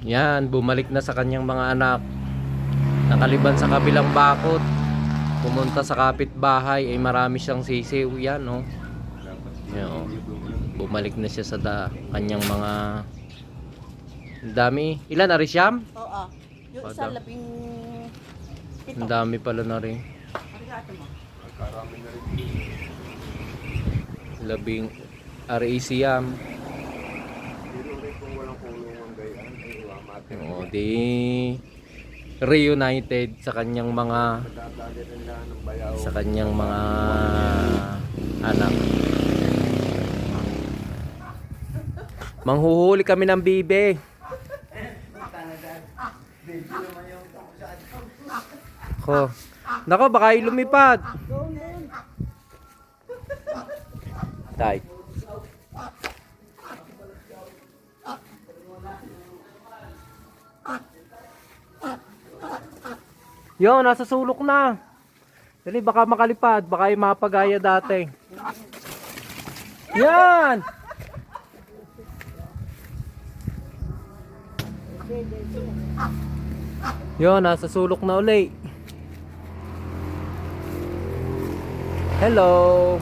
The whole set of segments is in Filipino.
Yan, bumalik na sa kanyang mga anak. Nakaliban sa kabilang bakod, pumunta sa kapitbahay ay marami siyang sisiw. Yan, oh. Yan, oh. Bumalik na siya sa kanyang mga dami. Ilan na rin siyam? Oo. Yung isa labing pito. Ang dami pala na rin. Arigato mo. Labing RACM. Oo, di reunited sa kanyang mga anak. Manghuhuli kami ng bibe. Ko. Nako, baka lumipad. Tay. Yo, nasa sulok na. Dali, baka makalipad, baka yung mapagaya dati. Yan! Yo, nasa sulok na uli. Hello.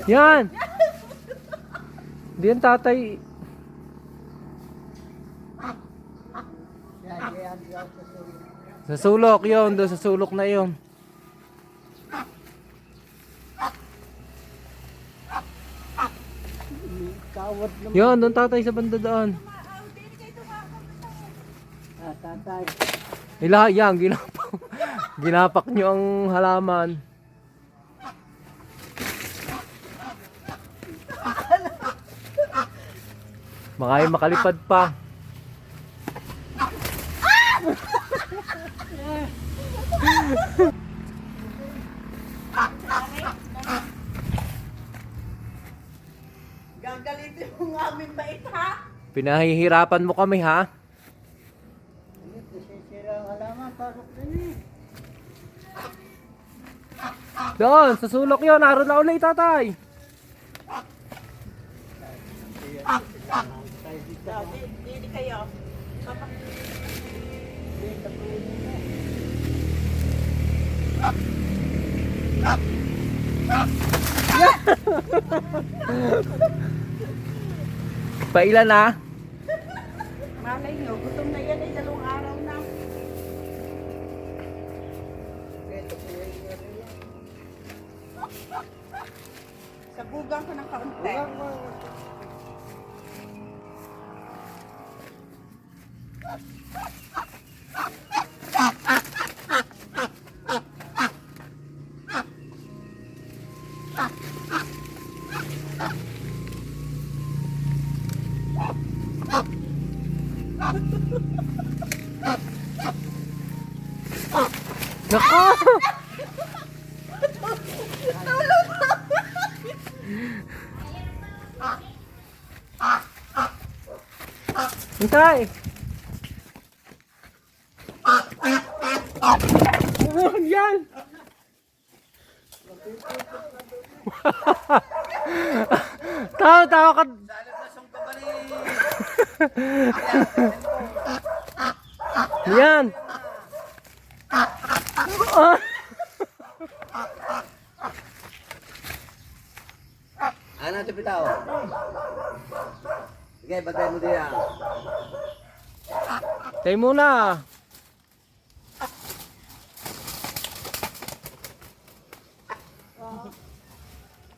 Yan. Diyan tatay. Sa sulok yon, doon sa sulok na yon. Yon, doon tatay sa banda doon. Tatay. Yan, ginapak nyo ang halaman. Baka yung makalipad pa. Gagalitin mo ng aming bait, ha? Pinahihirapan mo kami, ha? Doon, sa sulok yun. Naroon na ulit, tatay. Hindi kayo. Pailan na? Malay nyo, gutom na yan ay 2 araw na. Sabugan ko ng kaunti. Nako! Hintay! Yan! Tawa ka! Yan! Ano ito bitaw? Sige, batay mo diyan. Tayo muna!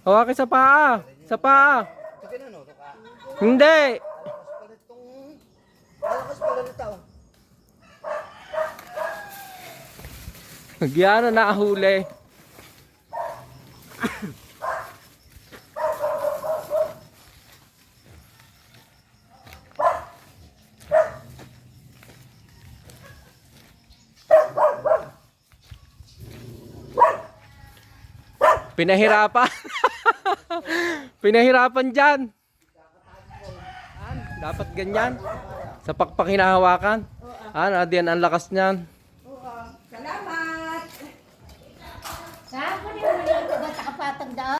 Hawakin sa paa! Sa paa! Sige na no, ka. Hindi! Alakas pala nito. Nagyan na nakahuli. Pinahirapan. Pinahirapan dyan. Dapat ganyan. Sa pakpak hinahawakan. Diyan ang lakas niyan. Salamat! Saan ko nila yung kapatang daan?